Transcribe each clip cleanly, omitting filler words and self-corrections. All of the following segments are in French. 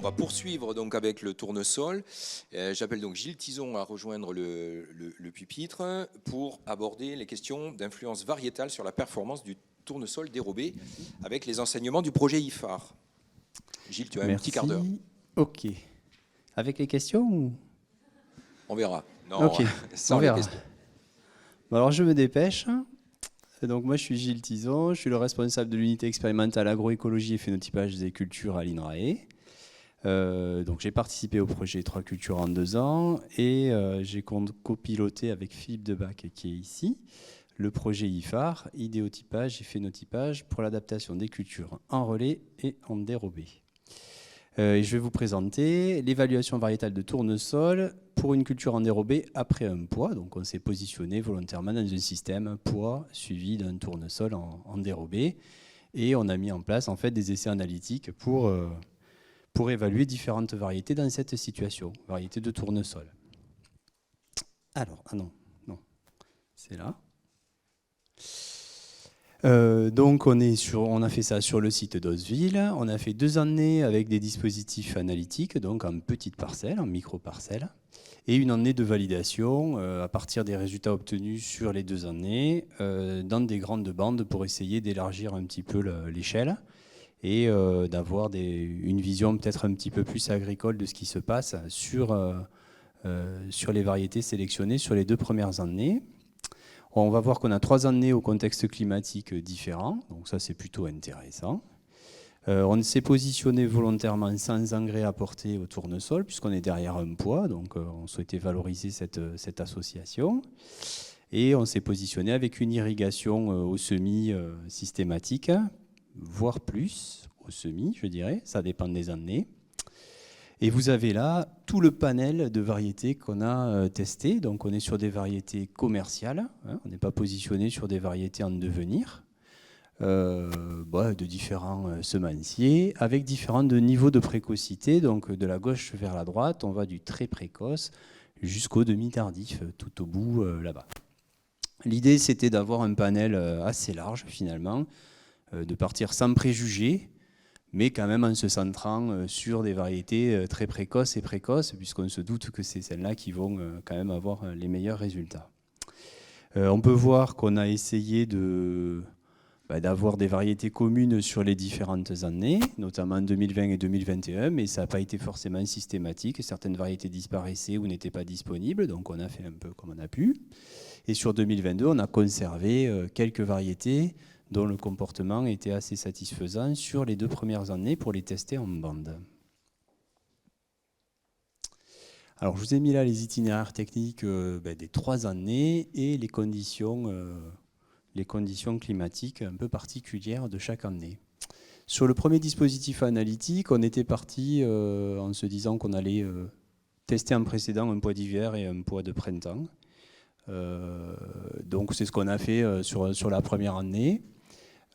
va poursuivre donc avec le tournesol. J'appelle donc Gilles Tison à rejoindre le pupitre pour aborder les questions d'influence variétale sur la performance du tournesol dérobé avec les enseignements du projet IFAR. Gilles, tu as un petit quart d'heure. Merci. Ok. Avec les questions ou... On verra. Non, Ok, sans on les verra. questions. Bon, alors je me dépêche. Donc moi je suis Gilles Tison, je suis le responsable de l'unité expérimentale agroécologie et phénotypage des cultures à l'INRAE. Donc j'ai participé au projet 3 cultures en 2 ans et j'ai copiloté avec Philippe Debac qui est ici le projet IFAR, idéotypage et phénotypage pour l'adaptation des cultures en relais et en dérobé. Et je vais vous présenter l'évaluation variétale de tournesol pour une culture en dérobé après un poids. Donc on s'est positionné volontairement dans un système poids suivi d'un tournesol en dérobé. Et on a mis en place en fait des essais analytiques pour évaluer différentes variétés dans cette situation, variétés de tournesol. Alors, non, c'est là. Donc on a fait ça sur le site d'Osville. On a fait 2 années avec des dispositifs analytiques, donc en petites parcelles, en micro-parcelles, et une année de validation à partir des résultats obtenus sur les 2 années dans des grandes bandes pour essayer d'élargir un petit peu l'échelle et d'avoir une vision peut-être un petit peu plus agricole de ce qui se passe sur les variétés sélectionnées sur les 2 premières années. On va voir qu'on a 3 années au contexte climatique différent, donc ça c'est plutôt intéressant. On s'est positionné volontairement sans engrais apportés au tournesol, puisqu'on est derrière un poids, donc on souhaitait valoriser cette association. Et on s'est positionné avec une irrigation au semis systématique, voire plus au semis, je dirais, ça dépend des années. Et vous avez là tout le panel de variétés qu'on a testées. Donc on est sur des variétés commerciales, hein, on n'est pas positionné sur des variétés en devenir, de différents semenciers, avec différents niveaux de précocité. Donc de la gauche vers la droite, on va du très précoce jusqu'au demi-tardif, tout au bout là-bas. L'idée, c'était d'avoir un panel assez large finalement, de partir sans préjugés, mais quand même en se centrant sur des variétés très précoces, puisqu'on se doute que c'est celles-là qui vont quand même avoir les meilleurs résultats. On peut voir qu'on a essayé d'avoir des variétés communes sur les différentes années, notamment 2020 et 2021, mais ça n'a pas été forcément systématique. Certaines variétés disparaissaient ou n'étaient pas disponibles, donc on a fait un peu comme on a pu. Et sur 2022, on a conservé quelques variétés dont le comportement était assez satisfaisant sur les 2 premières années pour les tester en bande. Alors je vous ai mis là les itinéraires techniques des 3 années et les conditions climatiques un peu particulières de chaque année. Sur le premier dispositif analytique, on était parti en se disant qu'on allait tester en précédent un poids d'hiver et un poids de printemps. Donc c'est ce qu'on a fait sur la première année.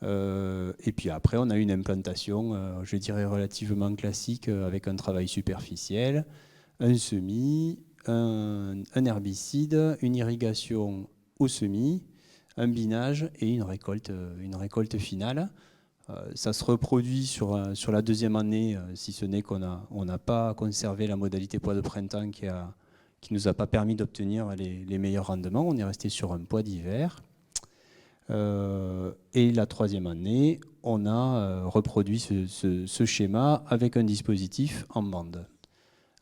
Et puis après, on a une implantation, je dirais, relativement classique avec un travail superficiel, un semis, un herbicide, une irrigation au semis, un binage et une récolte finale. Ça se reproduit sur la deuxième année, si ce n'est qu'on n'a pas conservé la modalité poids de printemps qui ne nous a pas permis d'obtenir les meilleurs rendements. On est resté sur un poids d'hiver. Et la 3e année, on a reproduit ce schéma avec un dispositif en bande.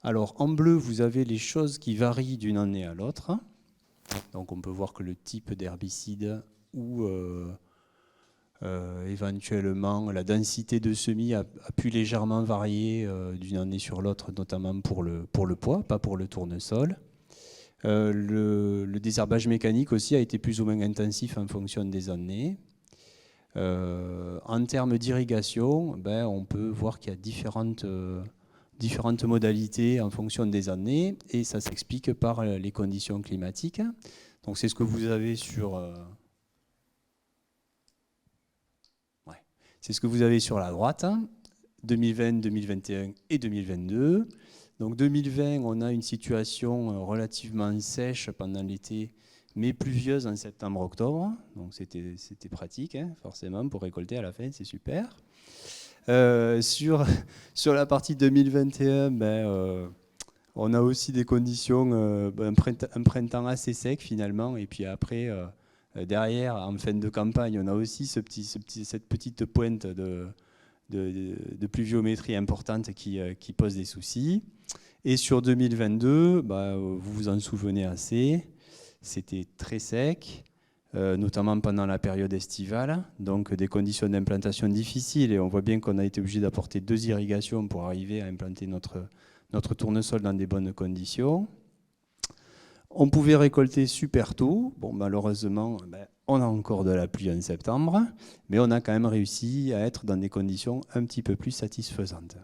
Alors en bleu, vous avez les choses qui varient d'une année à l'autre. Donc on peut voir que le type d'herbicide ou éventuellement la densité de semis a pu légèrement varier d'une année sur l'autre, notamment pour le poids, pas pour le tournesol. Le désherbage mécanique aussi a été plus ou moins intensif en fonction des années. En termes d'irrigation, on peut voir qu'il y a différentes modalités en fonction des années et ça s'explique par les conditions climatiques. Donc c'est ce que vous avez c'est ce que vous avez sur la droite, 2020, 2021 et 2022. Donc 2020, on a une situation relativement sèche pendant l'été, mais pluvieuse en septembre-octobre. Donc c'était pratique, hein, forcément, pour récolter à la fin, c'est super. Sur la partie 2021, on a aussi des conditions, un printemps assez sec finalement, et puis après, derrière, en fin de campagne, on a aussi cette petite pointe de pluviométrie importante qui pose des soucis. Et sur 2022, vous vous en souvenez assez, c'était très sec, notamment pendant la période estivale, donc des conditions d'implantation difficiles, et on voit bien qu'on a été obligé d'apporter 2 irrigations pour arriver à implanter notre tournesol dans des bonnes conditions. On pouvait récolter super tôt. Bon, malheureusement, on a encore de la pluie en septembre, mais on a quand même réussi à être dans des conditions un petit peu plus satisfaisantes.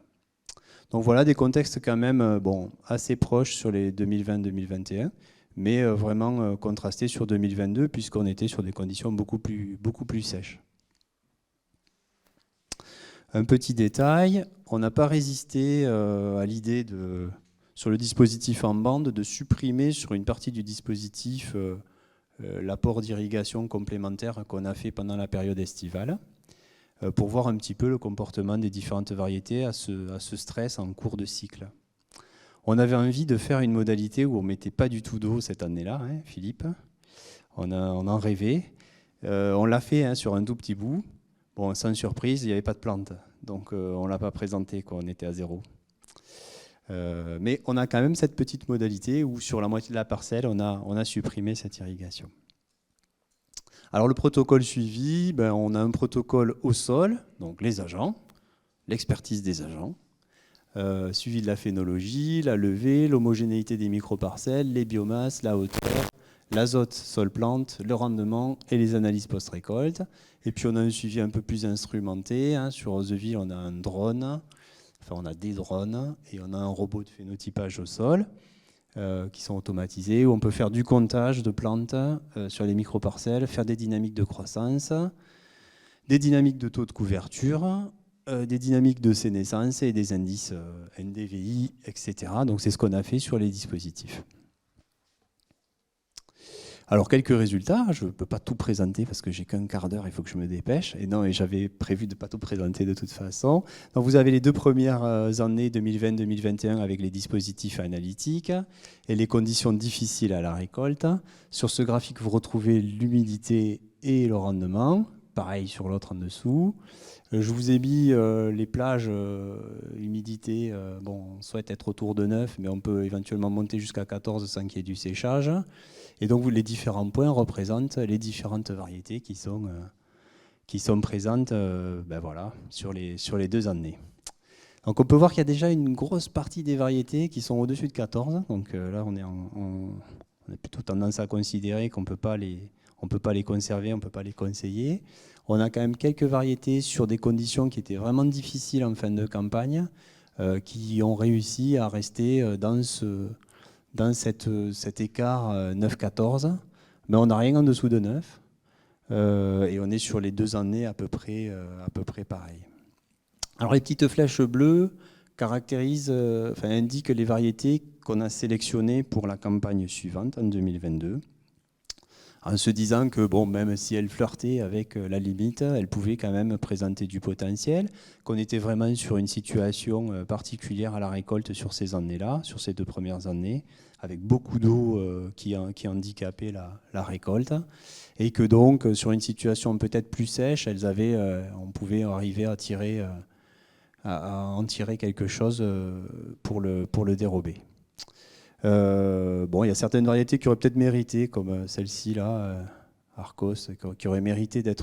Donc voilà, des contextes quand même assez proches sur les 2020-2021, mais vraiment contrastés sur 2022, puisqu'on était sur des conditions beaucoup plus sèches. Un petit détail, on n'a pas résisté à l'idée sur le dispositif en bande de supprimer sur une partie du dispositif l'apport d'irrigation complémentaire qu'on a fait pendant la période estivale, pour voir un petit peu le comportement des différentes variétés à ce stress en cours de cycle. On avait envie de faire une modalité où on ne mettait pas du tout d'eau cette année-là, hein, Philippe. On en rêvait. On l'a fait sur un tout petit bout. Bon, sans surprise, il n'y avait pas de plantes. Donc on ne l'a pas présenté, quoi. On était à 0. Mais on a quand même cette petite modalité où sur la moitié de la parcelle, on a supprimé cette irrigation. Alors le protocole suivi, on a un protocole au sol, donc les agents, l'expertise des agents, suivi de la phénologie, la levée, l'homogénéité des microparcelles, les biomasses, la hauteur, l'azote sol-plante, le rendement et les analyses post-récolte. Et puis on a un suivi un peu plus instrumenté. Sur Roseville, on a un drone, on a des drones et on a un robot de phénotypage au sol qui sont automatisés, où on peut faire du comptage de plantes sur les microparcelles, faire des dynamiques de croissance, des dynamiques de taux de couverture, des dynamiques de sénescence et des indices NDVI, etc. Donc c'est ce qu'on a fait sur les dispositifs. Alors quelques résultats, je ne peux pas tout présenter parce que j'ai qu'un quart d'heure, il faut que je me dépêche. Et j'avais prévu de ne pas tout présenter de toute façon. Donc vous avez les 2 premières années 2020-2021 avec les dispositifs analytiques et les conditions difficiles à la récolte. Sur ce graphique, vous retrouvez l'humidité et le rendement. Pareil sur l'autre en dessous. Je vous ai mis les plages humidité. On souhaite être autour de 9, mais on peut éventuellement monter jusqu'à 14 sans qu'il y ait du séchage. Et donc les différents points représentent les différentes variétés qui sont présentes sur les 2 années. Donc on peut voir qu'il y a déjà une grosse partie des variétés qui sont au-dessus de 14. Donc là on a plutôt tendance à considérer qu'on ne peut pas les conserver, on ne peut pas les conseiller. On a quand même quelques variétés sur des conditions qui étaient vraiment difficiles en fin de campagne, qui ont réussi à rester dans cet écart 9-14, mais on n'a rien en dessous de 9, et on est sur les 2 années à peu près pareil. Alors les petites flèches bleues indiquent les variétés qu'on a sélectionnées pour la campagne suivante en 2022, en se disant que même si elles flirtaient avec la limite, elles pouvaient quand même présenter du potentiel, qu'on était vraiment sur une situation particulière à la récolte sur ces années-là, sur ces 2 premières années, avec beaucoup d'eau qui handicapait la récolte, et que donc sur une situation peut-être plus sèche, on pouvait arriver à en tirer quelque chose pour le dérober. Il y a certaines variétés qui auraient peut-être mérité, comme celle-ci là, Arcos, qui aurait mérité de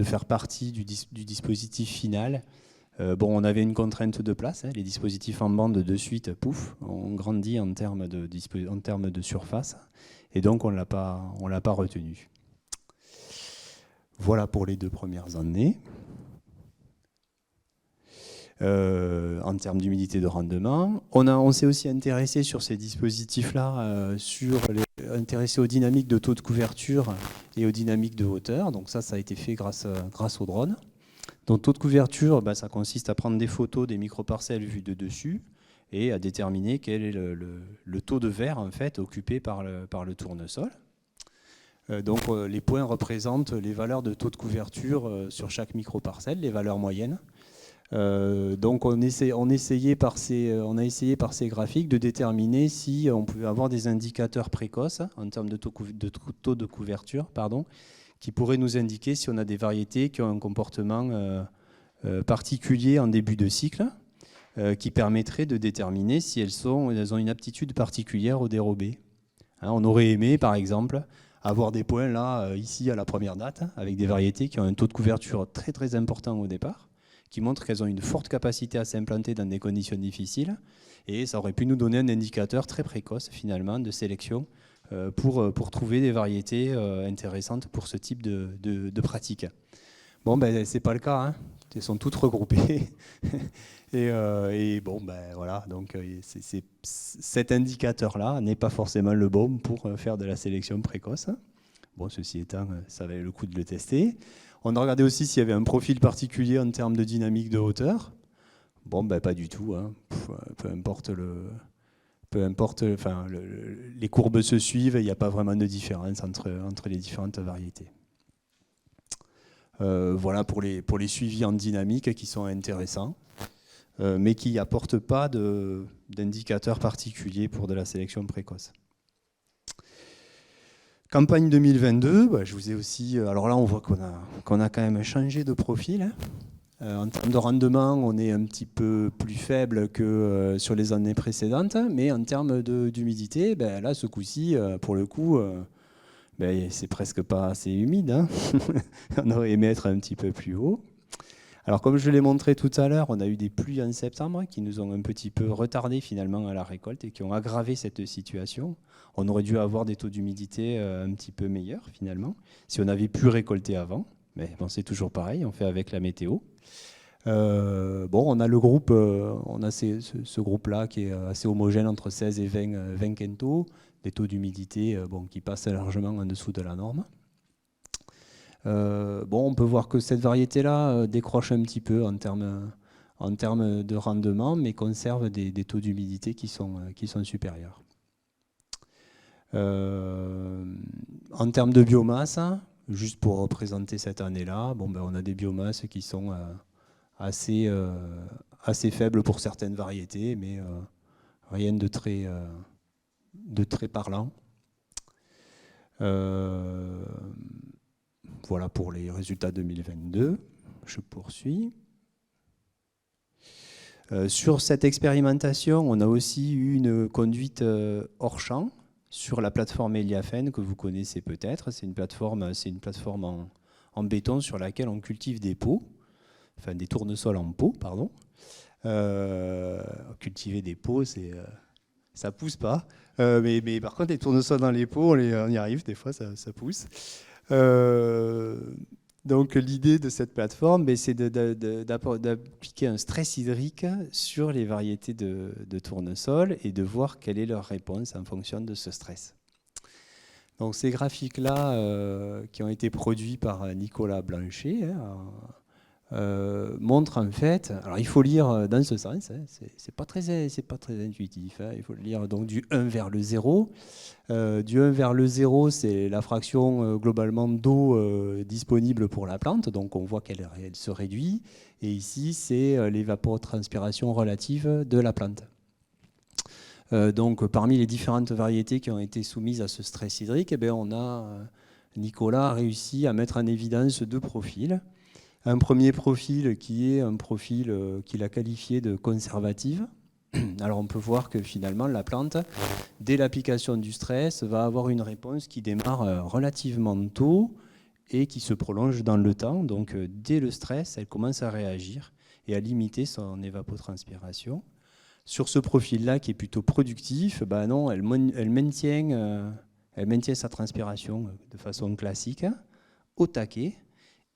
faire partie du dispositif final. On avait une contrainte de place, les dispositifs en bande de suite, pouf, on grandit en termes de surface, et donc on l'a pas retenu. Voilà pour les 2 premières années. En termes d'humidité de rendement. On s'est aussi intéressé sur ces dispositifs-là, intéressé aux dynamiques de taux de couverture et aux dynamiques de hauteur. Donc ça a été fait grâce au drone. Donc taux de couverture, ça consiste à prendre des photos des microparcelles vues de dessus et à déterminer quel est le taux de verre en fait occupé par le tournesol. Donc les points représentent les valeurs de taux de couverture sur chaque microparcelle, les valeurs moyennes. Donc on a essayé par ces graphiques de déterminer si on pouvait avoir des indicateurs précoces en termes de taux de couverture, qui pourraient nous indiquer si on a des variétés qui ont un comportement particulier en début de cycle, qui permettrait de déterminer si elles ont une aptitude particulière au dérobé. On aurait aimé, par exemple, avoir des points là, ici à la première date, avec des variétés qui ont un taux de couverture très très important au départ, qui montrent qu'elles ont une forte capacité à s'implanter dans des conditions difficiles, et ça aurait pu nous donner un indicateur très précoce finalement de sélection pour trouver des variétés intéressantes pour ce type de pratique. Bon, ben c'est pas le cas, hein. Elles sont toutes regroupées. et bon, ben voilà, donc cet indicateur-là n'est pas forcément le bon pour faire de la sélection précoce. Bon, ceci étant, ça valait le coup de le tester. On a regardé aussi s'il y avait un profil particulier en termes de dynamique de hauteur. Bon, ben pas du tout, hein. Peu importe, les courbes se suivent, il n'y a pas vraiment de différence entre les différentes variétés. Voilà pour les suivis en dynamique qui sont intéressants, mais qui n'apportent pas d'indicateurs particuliers pour de la sélection précoce. Campagne 2022, je vous ai aussi. Alors là, on voit qu'on a quand même changé de profil, hein. En termes de rendement, on est un petit peu plus faible que sur les années précédentes, mais en termes d'humidité, là, ce coup-ci, pour le coup, c'est presque pas assez humide, hein. On aurait aimé être un petit peu plus haut. Alors, comme je l'ai montré tout à l'heure, on a eu des pluies en septembre qui nous ont un petit peu retardé finalement à la récolte et qui ont aggravé cette situation. On aurait dû avoir des taux d'humidité un petit peu meilleurs finalement, si on avait pu récolter avant. Mais bon, c'est toujours pareil, on fait avec la météo. On a le groupe, ce groupe-là qui est assez homogène entre 16 et 20 quintaux, des taux d'humidité qui passent largement en dessous de la norme. On peut voir que cette variété-là décroche un petit peu en termes de rendement, mais conserve des taux d'humidité qui sont supérieurs. En termes de biomasse, juste pour représenter cette année-là, on a des biomasses qui sont assez faibles pour certaines variétés, mais rien de très parlant. Voilà pour les résultats 2022. Je poursuis. Sur cette expérimentation, on a aussi eu une conduite hors champ sur la plateforme Eliafen que vous connaissez peut-être. C'est une plateforme en béton sur laquelle on cultive des pots, enfin des tournesols en pot, pardon. Cultiver des pots, ça pousse pas. Mais par contre, les tournesols dans les pots, on y arrive, des fois ça pousse. Donc l'idée de cette plateforme, c'est d'appliquer un stress hydrique sur les variétés de tournesol et de voir quelle est leur réponse en fonction de ce stress. Donc ces graphiques-là, qui ont été produits par Nicolas Blanchet, montrent en fait, alors il faut lire dans ce sens, hein, c'est pas très intuitif, hein, il faut le lire donc du 1 vers le 0. Du 1 vers le 0, c'est la fraction globalement d'eau disponible pour la plante, donc on voit qu'elle se réduit, et ici c'est l'évapotranspiration relative de la plante. Donc parmi les différentes variétés qui ont été soumises à ce stress hydrique, Nicolas a réussi à mettre en évidence deux profils. Un premier profil qui est un profil qu'il a qualifié de conservative. Alors on peut voir que finalement la plante, dès l'application du stress, va avoir une réponse qui démarre relativement tôt et qui se prolonge dans le temps. Donc dès le stress, elle commence à réagir et à limiter son évapotranspiration. Sur ce profil-là qui est plutôt productif, elle maintient sa transpiration de façon classique, au taquet,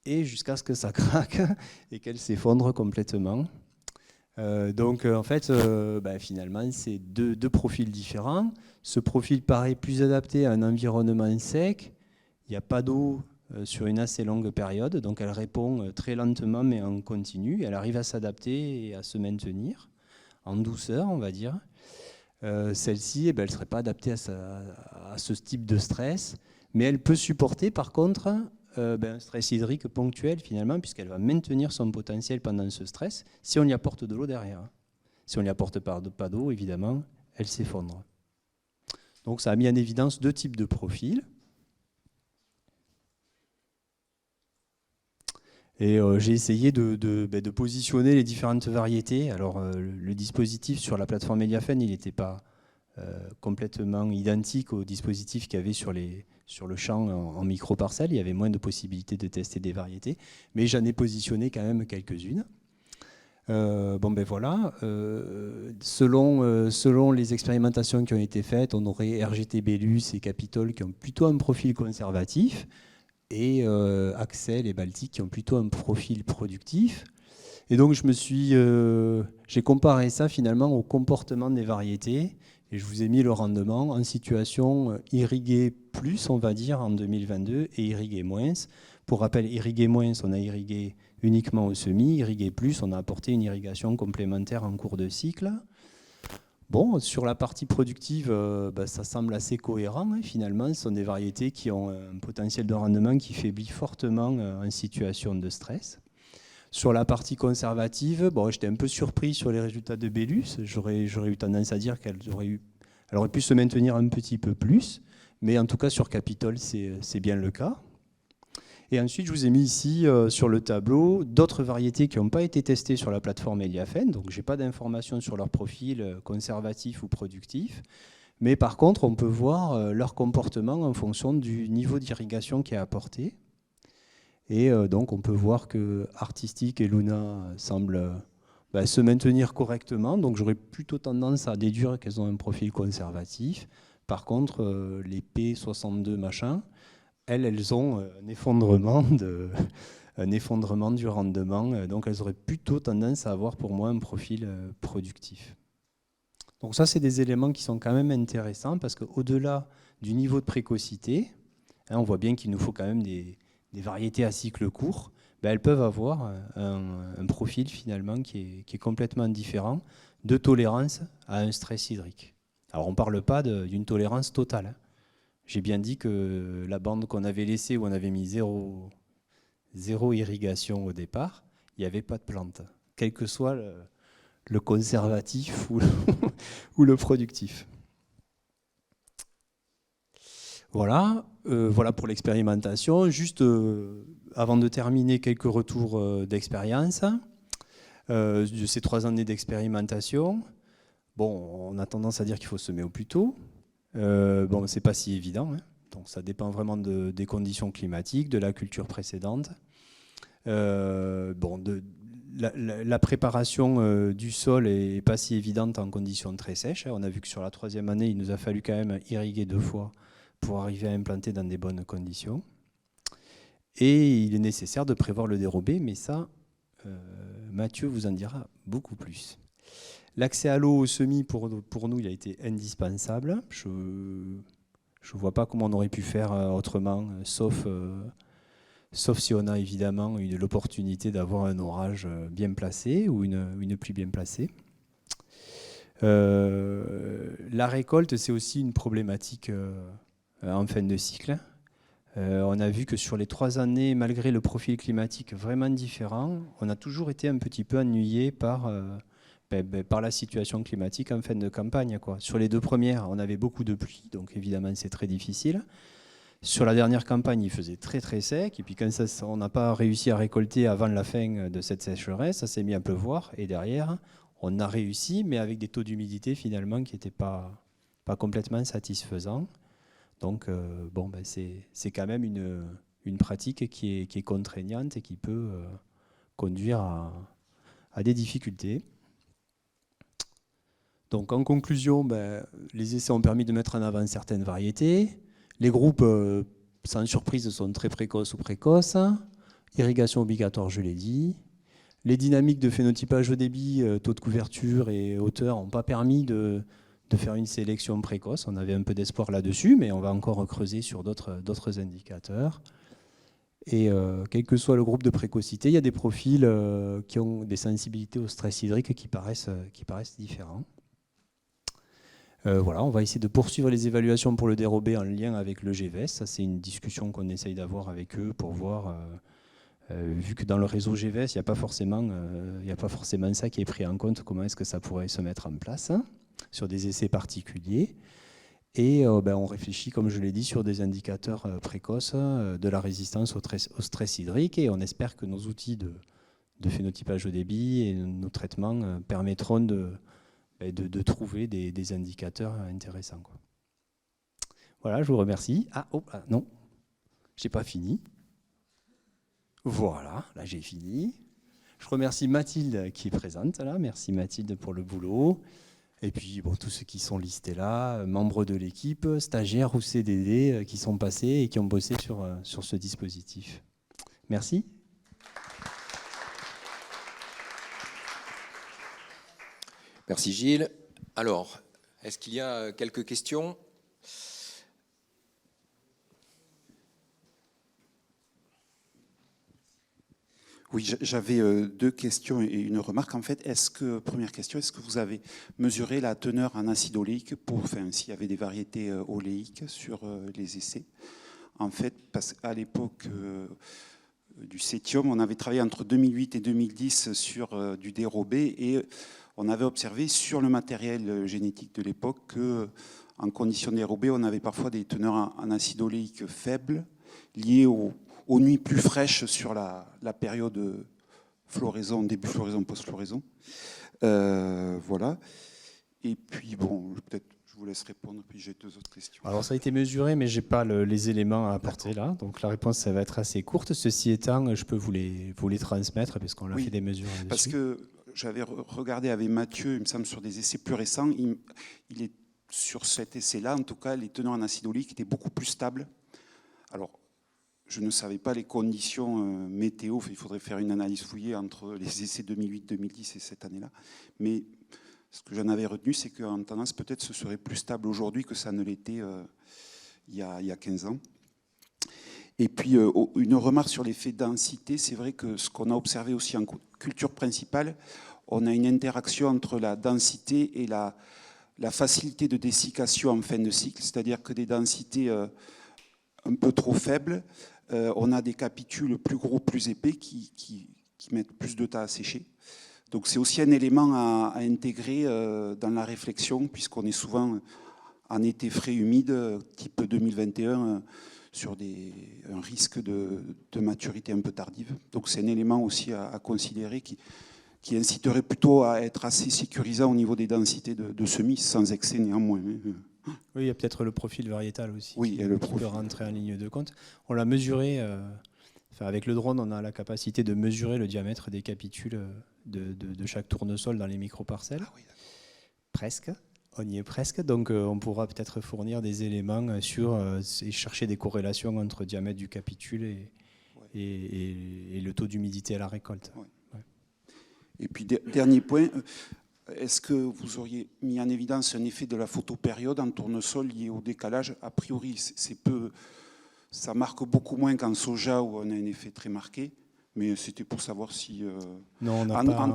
et jusqu'à ce que ça craque et qu'elle s'effondre complètement. Finalement, c'est deux profils différents. Ce profil paraît plus adapté à un environnement sec. Il n'y a pas d'eau sur une assez longue période, donc elle répond très lentement mais en continu. Elle arrive à s'adapter et à se maintenir en douceur, on va dire. Celle-ci, elle ne serait pas adaptée à ce type de stress, mais elle peut supporter par contre un stress hydrique ponctuel finalement, puisqu'elle va maintenir son potentiel pendant ce stress si on y apporte de l'eau derrière. Si on n'y apporte pas d'eau, évidemment, elle s'effondre. Donc ça a mis en évidence 2 types de profils. Et j'ai essayé de positionner les différentes variétés. Alors le dispositif sur la plateforme Mediafen, il n'était pas complètement identique au dispositif qu'il y avait sur le champ en micro-parcelles. Il y avait moins de possibilités de tester des variétés, mais j'en ai positionné quand même quelques-unes. Selon les expérimentations qui ont été faites, on aurait RGT Bélus et Capitole qui ont plutôt un profil conservatif, et Axel et Baltique qui ont plutôt un profil productif. Et donc j'ai comparé ça finalement au comportement des variétés, et je vous ai mis le rendement en situation irriguée plus, on va dire, en 2022, et irriguée moins. Pour rappel, irriguée moins, on a irrigué uniquement au semis, irrigué plus, on a apporté une irrigation complémentaire en cours de cycle. Bon, sur la partie productive, ça semble assez cohérent. Finalement, ce sont des variétés qui ont un potentiel de rendement qui faiblit fortement en situation de stress. Sur la partie conservative, j'étais un peu surpris sur les résultats de Bélus. J'aurais eu tendance à dire qu'elle aurait pu se maintenir un petit peu plus. Mais en tout cas, sur Capitole, c'est bien le cas. Et ensuite, je vous ai mis ici sur le tableau d'autres variétés qui n'ont pas été testées sur la plateforme Mediafen. Donc, je n'ai pas d'informations sur leur profil conservatif ou productif. Mais par contre, on peut voir leur comportement en fonction du niveau d'irrigation qui est apporté. Et donc, on peut voir que Artistic et Luna semblent se maintenir correctement. Donc, j'aurais plutôt tendance à déduire qu'elles ont un profil conservatif. Par contre, les P62 machin, elles ont un effondrement du rendement, donc elles auraient plutôt tendance à avoir pour moi un profil productif. Donc ça, c'est des éléments qui sont quand même intéressants, parce qu'au-delà du niveau de précocité, on voit bien qu'il nous faut quand même des variétés à cycle court, elles peuvent avoir un profil finalement qui est complètement différent de tolérance à un stress hydrique. Alors on ne parle pas d'une tolérance totale. J'ai bien dit que la bande qu'on avait laissée, où on avait mis zéro irrigation au départ, il n'y avait pas de plante, quel que soit le conservatif ou le productif. Voilà pour l'expérimentation. Juste avant de terminer, quelques retours d'expérience de ces 3 années d'expérimentation. Bon, on a tendance à dire qu'il faut semer au plus tôt. C'est pas si évident, hein. Donc ça dépend vraiment des conditions climatiques, de la culture précédente. La préparation du sol est pas si évidente en conditions très sèches. On a vu que sur la 3e année, il nous a fallu quand même irriguer 2 fois pour arriver à implanter dans des bonnes conditions. Et il est nécessaire de prévoir le dérobé, mais ça, Mathieu vous en dira beaucoup plus. L'accès à l'eau au semis, pour nous, il a été indispensable. Je ne vois pas comment on aurait pu faire autrement, sauf si on a évidemment eu l'opportunité d'avoir un orage bien placé ou une pluie bien placée. La récolte, c'est aussi une problématique en fin de cycle. On a vu que sur les 3 années, malgré le profil climatique vraiment différent, on a toujours été un petit peu ennuyé par la situation climatique en fin de campagne, quoi. Sur les 2 premières, on avait beaucoup de pluie, donc évidemment c'est très difficile. Sur la dernière campagne, il faisait très très sec, et puis quand on n'a pas réussi à récolter avant la fin de cette sécheresse, ça s'est mis à pleuvoir, et derrière, on a réussi, mais avec des taux d'humidité finalement qui n'étaient pas complètement satisfaisants. Donc c'est quand même une pratique qui est contraignante et qui peut conduire à des difficultés. Donc en conclusion, les essais ont permis de mettre en avant certaines variétés. Les groupes, sans surprise, sont très précoces ou précoces. Irrigation obligatoire, je l'ai dit. Les dynamiques de phénotypage au débit, taux de couverture et hauteur n'ont pas permis de faire une sélection précoce. On avait un peu d'espoir là-dessus, mais on va encore creuser sur d'autres indicateurs. Et quel que soit le groupe de précocité, il y a des profils qui ont des sensibilités au stress hydrique qui paraissent différents. Voilà, on va essayer de poursuivre les évaluations pour le dérobé en lien avec le GVS. Ça, c'est une discussion qu'on essaye d'avoir avec eux pour voir, vu que dans le réseau GVS, il n'y a pas forcément ça qui est pris en compte, comment est-ce que ça pourrait se mettre en place hein, sur des essais particuliers. Et on réfléchit, comme je l'ai dit, sur des indicateurs précoces de la résistance au stress hydrique, et on espère que nos outils de phénotypage au débit et nos traitements permettront de trouver des indicateurs intéressants, quoi. Voilà, je vous remercie. Non, j'ai pas fini. Voilà, là j'ai fini. Je remercie Mathilde qui est présente là. Merci Mathilde pour le boulot. Et puis tous ceux qui sont listés là, membres de l'équipe, stagiaires ou CDD qui sont passés et qui ont bossé sur ce dispositif. Merci. Merci Gilles. Alors, est-ce qu'il y a quelques questions ? Oui, j'avais 2 questions et une remarque. En fait, première question, est-ce que vous avez mesuré la teneur en acide oléique s'il y avait des variétés oléiques sur les essais? En fait, parce qu'à l'époque du Cétium, on avait travaillé entre 2008 et 2010 sur du dérobé et on avait observé sur le matériel génétique de l'époque qu'en conditions dérobées, on avait parfois des teneurs en acide oléique faibles liées aux nuits plus fraîches sur la période floraison, début floraison, post-floraison. Voilà. Et puis, peut-être je vous laisse répondre, puis j'ai 2 autres questions. Alors ça a été mesuré, mais je n'ai pas les éléments à apporter là. Donc la réponse, ça va être assez courte. Ceci étant, je peux vous les transmettre, parce qu'on a fait des mesures là-dessus. Parce que j'avais regardé avec Mathieu, il me semble, sur des essais plus récents. Il est sur cet essai-là, en tout cas, les teneurs en acide oléique étaient beaucoup plus stables. Alors, je ne savais pas les conditions météo. Il faudrait faire une analyse fouillée entre les essais 2008-2010 et cette année-là. Mais ce que j'en avais retenu, c'est qu'en tendance, peut-être ce serait plus stable aujourd'hui que ça ne l'était il y a 15 ans. Et puis, une remarque sur l'effet densité. C'est vrai que ce qu'on a observé aussi en culture principale, on a une interaction entre la densité et la facilité de dessiccation en fin de cycle. C'est-à-dire que des densités un peu trop faibles, on a des capitules plus gros, plus épais qui mettent plus de temps à sécher. Donc c'est aussi un élément à intégrer dans la réflexion, puisqu'on est souvent en été frais humide, type 2021, sur un risque de maturité un peu tardive. Donc c'est un élément aussi à considérer qui inciterait plutôt à être assez sécurisant au niveau des densités de semis, sans excès néanmoins. Oui, il y a peut-être le profil variétal aussi qui peut rentrer en ligne de compte. On l'a mesuré, avec le drone, on a la capacité de mesurer le diamètre des capitules de chaque tournesol dans les microparcelles. Ah oui, presque, on y est presque. Donc on pourra peut-être fournir des éléments et chercher des corrélations entre le diamètre du capitule et le taux d'humidité à la récolte. Ouais. Ouais. Et puis dernier point, est-ce que vous auriez mis en évidence un effet de la photopériode en tournesol lié au décalage? A priori, ça marque beaucoup moins qu'en soja où on a un effet très marqué, mais c'était pour savoir si... non, on n'a pas...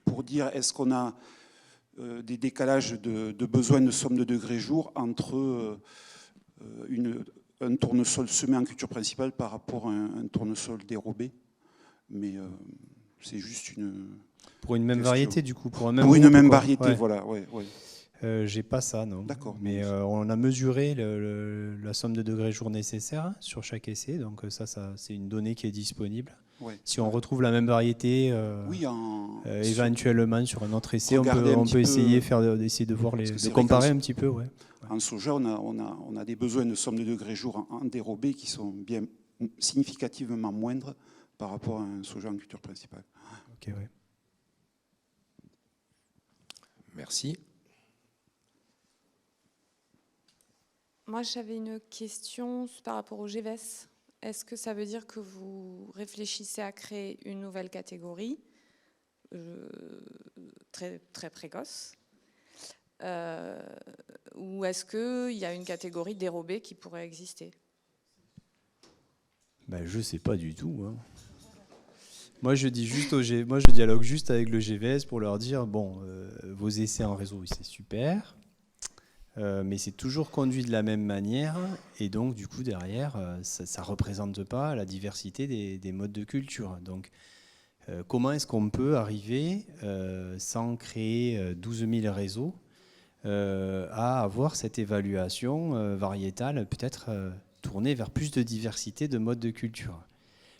pour dire, est-ce qu'on a des décalages de besoin de somme de degrés jour entre un tournesol semé en culture principale par rapport à un tournesol dérobé? Mais c'est juste une... Pour une même variété, du coup, pour un même pour groupe, une même quoi. variété, Ouais. voilà. Ouais. J'ai pas ça, non. D'accord. Mais on a mesuré la somme de degrés jour nécessaire sur chaque essai, donc ça c'est une donnée qui est disponible. Ouais. Si on retrouve la même variété, éventuellement sur un autre essai, on peut essayer d'essayer de voir de comparer un petit peu. Ouais. En soja, on a des besoins de somme de degrés jour en dérobé qui sont bien significativement moindres par rapport à un soja en culture principale. Ok, ouais. Merci. Moi, j'avais une question par rapport au GVS. Est-ce que ça veut dire que vous réfléchissez à créer une nouvelle catégorie très, très précoce ou est-ce qu'il y a une catégorie dérobée qui pourrait exister? Je ne sais pas du tout. Hein. Moi, je dialogue juste avec le GVS pour leur dire, bon, vos essais en réseau, c'est super, mais c'est toujours conduit de la même manière, et donc, du coup, derrière, ça ne représente pas la diversité des modes de culture. Donc, comment est-ce qu'on peut arriver, sans créer 12 000 réseaux, à avoir cette évaluation variétale, peut-être tournée vers plus de diversité de modes de culture.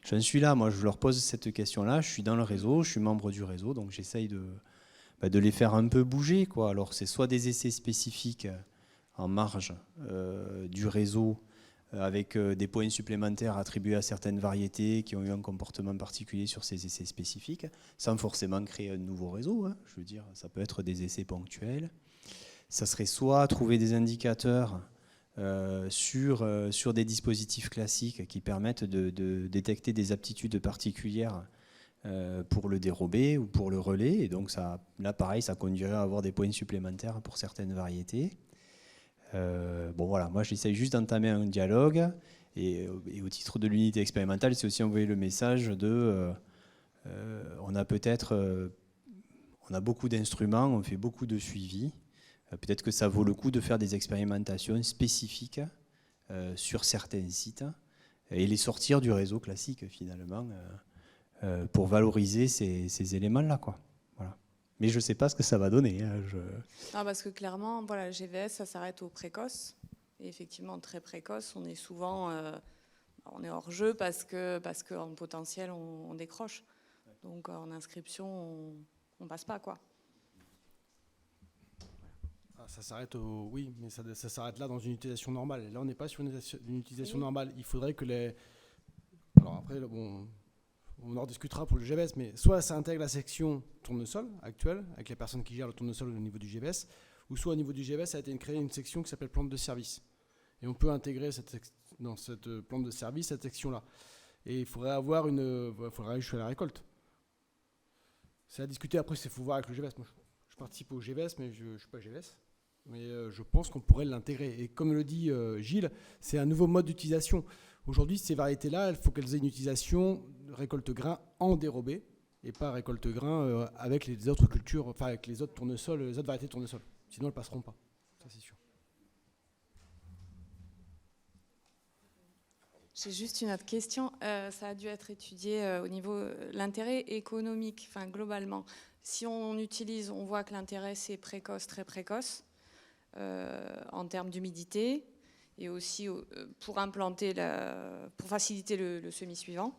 J'en suis là, moi je leur pose cette question-là, je suis dans le réseau, je suis membre du réseau, donc j'essaye de les faire un peu bouger, quoi. Alors c'est soit des essais spécifiques en marge du réseau, avec des points supplémentaires attribués à certaines variétés qui ont eu un comportement particulier sur ces essais spécifiques, sans forcément créer un nouveau réseau, hein. Je veux dire, ça peut être des essais ponctuels. Ça serait soit trouver des indicateurs sur des dispositifs classiques qui permettent de détecter des aptitudes particulières pour le dérobé ou pour le relais. Et donc là, pareil, ça conduirait à avoir des points supplémentaires pour certaines variétés. Bon voilà, moi j'essaye juste d'entamer un dialogue. Et au titre de l'unité expérimentale, c'est aussi envoyer le message de... on a beaucoup d'instruments, on fait beaucoup de suivi. Peut-être que ça vaut le coup de faire des expérimentations spécifiques sur certains sites et les sortir du réseau classique finalement pour valoriser ces éléments-là, quoi. Voilà. Mais je ne sais pas ce que ça va donner. Hein. Non, parce que clairement, voilà, le GVS, ça s'arrête au précoce. Et effectivement, très précoce, on est souvent on est hors jeu parce qu'en potentiel, on décroche. Donc en inscription, on passe pas, quoi. Ça s'arrête oui, mais ça s'arrête là dans une utilisation normale. Et là, on n'est pas sur une utilisation normale. Il faudrait que les... Alors après, bon, on en discutera pour le GVS, mais soit ça intègre la section tournesol actuelle, avec les personnes qui gèrent le tournesol au niveau du GVS, ou soit au niveau du GVS, ça a été créé une section qui s'appelle plante de service. Et on peut intégrer dans cette plante de service cette section-là. Et il faudrait avoir faudrait aller à la récolte. C'est à discuter. Après, il faut voir avec le GVS. Moi, je participe au GVS, mais je ne suis pas GVS. Mais je pense qu'on pourrait l'intégrer. Et comme le dit Gilles, c'est un nouveau mode d'utilisation. Aujourd'hui, ces variétés-là, il faut qu'elles aient une utilisation récolte-grain en dérobé et pas récolte-grain avec les autres cultures, enfin avec les autres tournesols, les autres variétés de tournesol. Sinon, elles ne passeront pas. Ça, c'est sûr. J'ai juste une autre question. Ça a dû être étudié au niveau l'intérêt économique, enfin globalement. Si on utilise, on voit que l'intérêt c'est précoce, très précoce, en termes d'humidité, et aussi pour implanter, pour faciliter le semis suivant.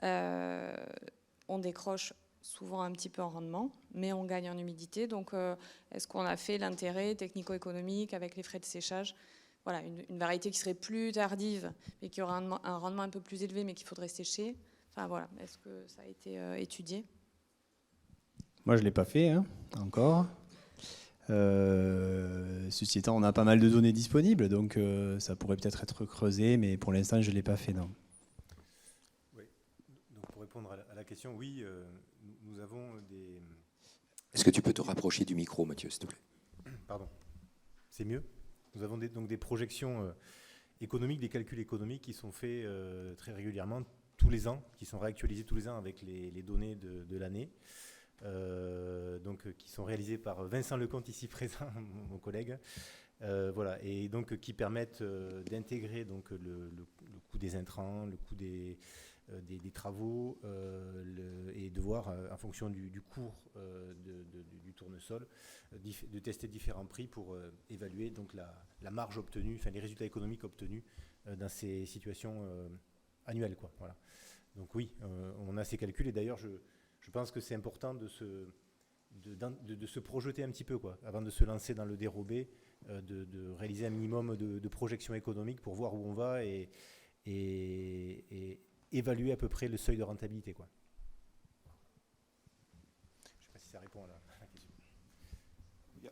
On décroche souvent un petit peu en rendement, mais on gagne en humidité. Donc, est-ce qu'on a fait l'intérêt technico-économique avec les frais de séchage? Voilà, une variété qui serait plus tardive, mais qui aura un rendement un peu plus élevé, mais qu'il faudrait sécher. Enfin voilà, est-ce que ça a été étudié? Moi, je ne l'ai pas fait, hein, encore. Ceci étant, on a pas mal de données disponibles, donc ça pourrait peut-être être creusé, mais pour l'instant, je ne l'ai pas fait, non. Oui. Donc, pour répondre à la question, oui, nous avons des... Est-ce que tu peux te rapprocher du micro, Mathieu, s'il te plaît? Pardon. C'est mieux? Nous avons donc des projections économiques, des calculs économiques qui sont faits très régulièrement, tous les ans, qui sont réactualisés tous les ans avec les données de l'année. Donc, qui sont réalisés par Vincent Lecomte, ici présent, mon collègue, voilà, et donc qui permettent d'intégrer donc le coût des intrants, le coût des travaux, et de voir en fonction du cours du tournesol, de tester différents prix pour évaluer donc la marge obtenue, enfin les résultats économiques obtenus dans ces situations annuelles, quoi. Voilà. Donc oui, on a ces calculs, et d'ailleurs je pense que c'est important de se projeter un petit peu, quoi, avant de se lancer dans le dérobé, de réaliser un minimum de projection économique pour voir où on va et évaluer à peu près le seuil de rentabilité, quoi. Je ne sais pas si ça répond à la question.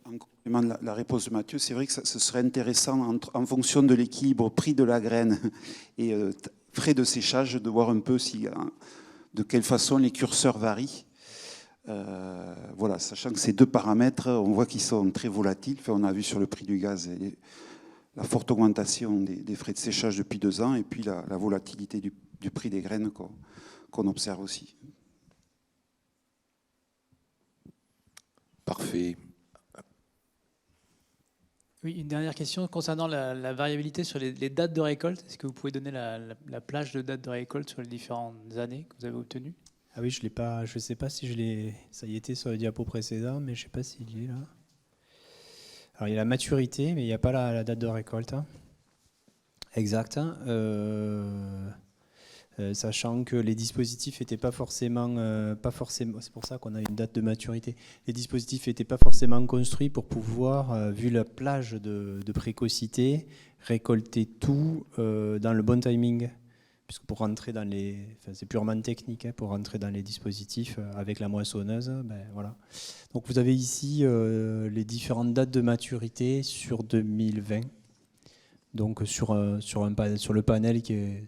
En complément de la réponse de Mathieu, c'est vrai que ce serait intéressant en fonction de l'équilibre prix de la graine et frais de séchage de voir un peu de quelle façon les curseurs varient. Voilà, sachant que ces deux paramètres, on voit qu'ils sont très volatiles. Enfin, on a vu sur le prix du gaz la forte augmentation des frais de séchage depuis 2 ans, et puis la volatilité du prix des graines qu'on observe aussi. Parfait. Oui, une dernière question concernant la variabilité sur les dates de récolte. Est-ce que vous pouvez donner la plage de dates de récolte sur les différentes années que vous avez obtenues? Ah oui, je l'ai pas. Je sais pas si je l'ai. Ça y était sur le diapo précédent, mais je sais pas s'il y est là. Alors il y a la maturité, mais il n'y a pas la date de récolte. Exact. Sachant que les dispositifs n'étaient pas forcément, c'est pour ça qu'on a une date de maturité. Les dispositifs n'étaient pas forcément construits pour pouvoir, vu la plage de précocité, récolter tout dans le bon timing. Puisque pour rentrer dans c'est purement technique, pour rentrer dans les dispositifs avec la moissonneuse, voilà. Donc vous avez ici les différentes dates de maturité sur 2020. Donc sur le panel qui est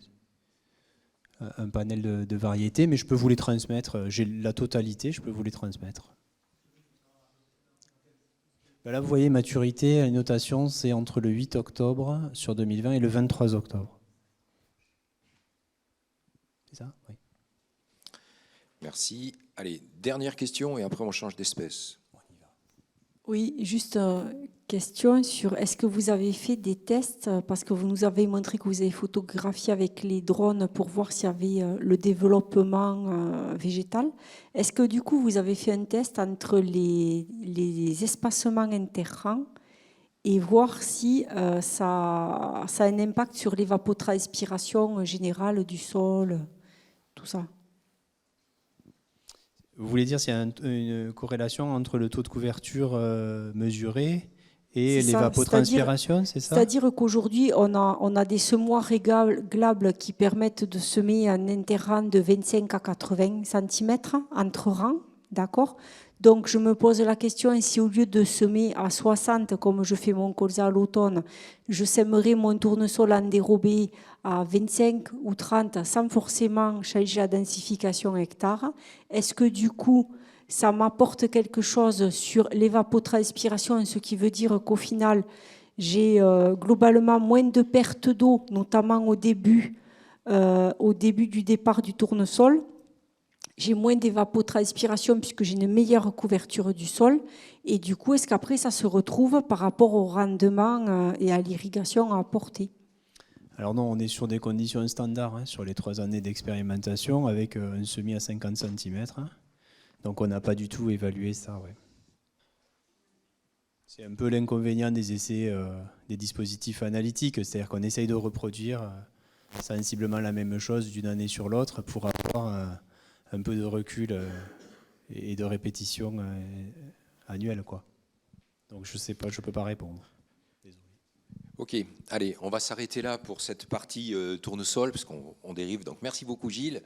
un panel de variétés, mais je peux vous les transmettre. J'ai la totalité, je peux vous les transmettre. Là, vous voyez, maturité, la notation, c'est entre le 8 octobre sur 2020 et le 23 octobre. C'est ça? Oui. Merci. Allez, dernière question et après on change d'espèce. Oui, juste question sur est-ce que vous avez fait des tests, parce que vous nous avez montré que vous avez photographié avec les drones pour voir s'il y avait le développement végétal. Est-ce que du coup vous avez fait un test entre les espacements interrangs et voir si ça a un impact sur l'évapotranspiration générale du sol, tout ça? Vous voulez dire s'il y a une corrélation entre le taux de couverture mesuré et l'évapotranspiration, c'est ça? C'est-à-dire qu'aujourd'hui, on a des semoirs réglables qui permettent de semer un interrang de 25 à 80 cm entre rangs, d'accord? Donc, je me pose la question, si au lieu de semer à 60, comme je fais mon colza à l'automne, je sèmerais mon tournesol en dérobé à 25 ou 30 sans forcément changer la densification hectare, est-ce que du coup, ça m'apporte quelque chose sur l'évapotranspiration, ce qui veut dire qu'au final, j'ai globalement moins de pertes d'eau, notamment au début du départ du tournesol. J'ai moins d'évapotranspiration puisque j'ai une meilleure couverture du sol. Et du coup, est-ce qu'après, ça se retrouve par rapport au rendement et à l'irrigation à apporter? Alors non, on est sur des conditions standards sur les 3 années d'expérimentation avec un semis à 50 cm. Donc on n'a pas du tout évalué ça. Ouais. C'est un peu l'inconvénient des essais des dispositifs analytiques, c'est-à-dire qu'on essaye de reproduire sensiblement la même chose d'une année sur l'autre pour avoir un peu de recul et de répétition annuelle, quoi. Donc je sais pas, je peux pas répondre. Désolé. Ok, allez, on va s'arrêter là pour cette partie tournesol, parce qu'on dérive. Donc merci beaucoup Gilles.